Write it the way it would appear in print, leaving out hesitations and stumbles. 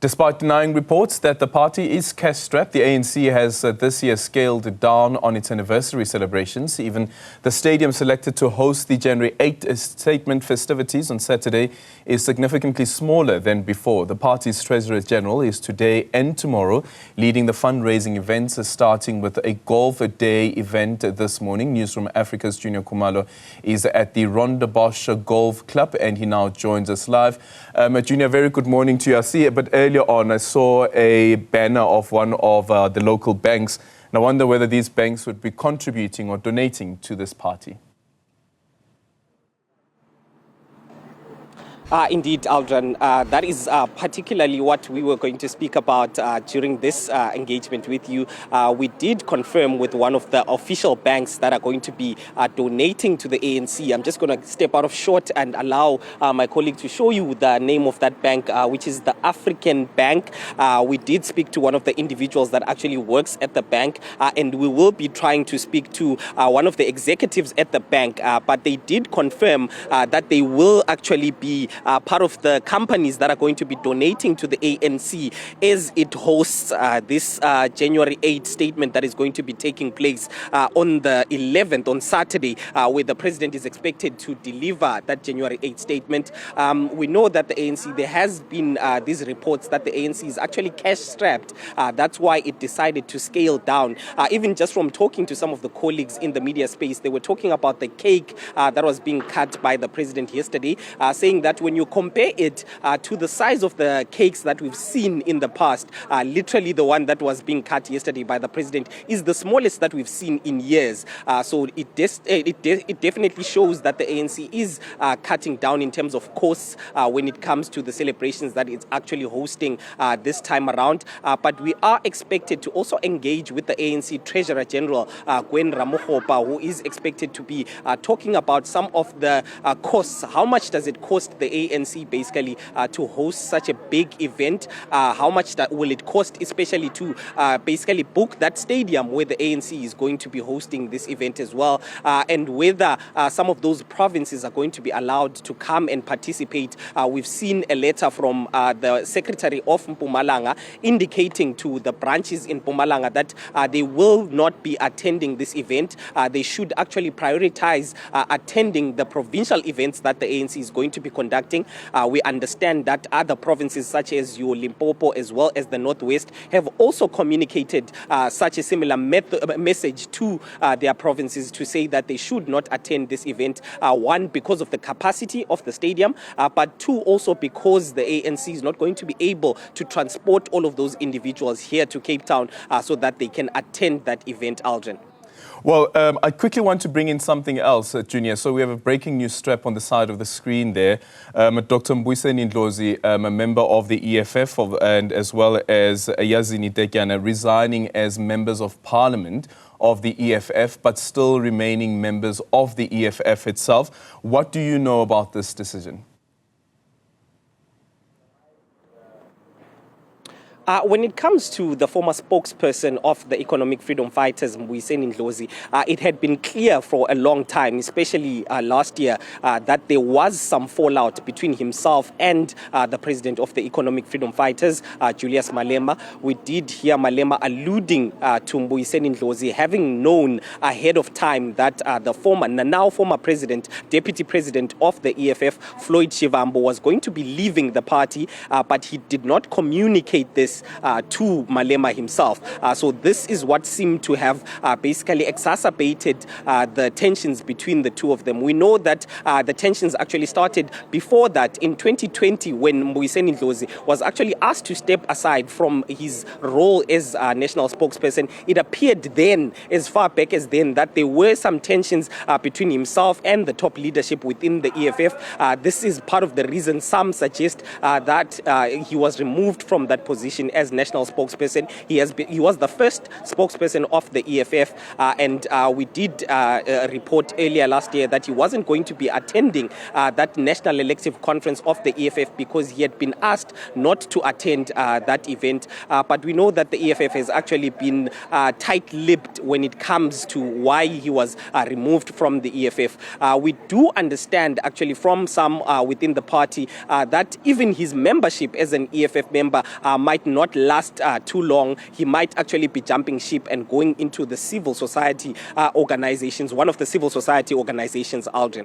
Despite denying reports that the party is cash-strapped, the ANC has this year scaled down on its anniversary celebrations. Even the stadium selected to host the January 8 statement festivities on Saturday is significantly smaller than before. The party's Treasurer General is today and tomorrow leading the fundraising events, starting with a golf day event this morning. Newzroom Afrika's Juniour Khumalo is at the Rondebosch Golf Club and he now joins us live. Juniour, very good morning to you. I see it, but earlier on I saw a banner of one of the local banks, and I wonder whether these banks would be contributing or donating to this party. Indeed, Aldrin, that is particularly what we were going to speak about during this engagement with you. We did confirm with one of the official banks that are going to be donating to the ANC. I'm just going to step out of short and allow my colleague to show you the name of that bank, which is the African Bank. We did speak to one of the individuals that actually works at the bank, and we will be trying to speak to one of the executives at the bank, but they did confirm that they will actually be part of the companies that are going to be donating to the ANC as it hosts this January 8 statement that is going to be taking place on the 11th, on Saturday, where the president is expected to deliver that January 8 statement. We know that the ANC, there has been these reports that the ANC is actually cash-strapped. That's why it decided to scale down. Even just from talking to some of the colleagues in the media space, they were talking about the cake that was being cut by the president yesterday, saying that when you compare it to the size of the cakes that we've seen in the past, literally the one that was being cut yesterday by the president is the smallest that we've seen in years. So it definitely shows that the ANC is cutting down in terms of costs when it comes to the celebrations that it's actually hosting this time around. But we are expected to also engage with the ANC Treasurer General, Gwen Ramogopa, who is expected to be talking about some of the costs. How much does it cost the ANC basically to host such a big event? How much will it cost, especially to basically book that stadium where the ANC is going to be hosting this event as well, and whether some of those provinces are going to be allowed to come and participate. We've seen a letter from the Secretary of Mpumalanga indicating to the branches in Mpumalanga that they will not be attending this event. They should actually prioritize attending the provincial events that the ANC is going to be conducting. We understand that other provinces such as Limpopo as well as the Northwest have also communicated such a similar message to their provinces to say that they should not attend this event. One, because of the capacity of the stadium, but two, also because the ANC is not going to be able to transport all of those individuals here to Cape Town so that they can attend that event, Aldrin. Well, I quickly want to bring in something else, Juniour. So we have a breaking news strap on the side of the screen there. Dr. Mbuyiseni Ndlozi, a member of the EFF, and as well as Yazini Tekyana, resigning as members of parliament of the EFF, but still remaining members of the EFF itself. What do you know about this decision? When it comes to the former spokesperson of the Economic Freedom Fighters, Mbuyiseni Ndlozi, it had been clear for a long time, especially last year, that there was some fallout between himself and the president of the Economic Freedom Fighters, Julius Malema. We did hear Malema alluding to Mbuyiseni Ndlozi, having known ahead of time that the now former president, deputy president of the EFF, Floyd Shivambu, was going to be leaving the party, but he did not communicate this to Malema himself. So this is what seemed to have basically exacerbated the tensions between the two of them. We know that the tensions actually started before that in 2020 when Mbuyiseni Ndlozi was actually asked to step aside from his role as national spokesperson. It appeared then, as far back as then, that there were some tensions between himself and the top leadership within the EFF. This is part of the reason some suggest that he was removed from that position position as national spokesperson. He was the first spokesperson of the EFF, and we did report earlier last year that he wasn't going to be attending that national elective conference of the EFF because he had been asked not to attend that event. But we know that the EFF has actually been tight-lipped when it comes to why he was removed from the EFF. We do understand actually from some within the party that even his membership as an EFF member might not last too long. He might actually be jumping ship and going into the civil society organizations, one of the civil society organizations, Aldrin.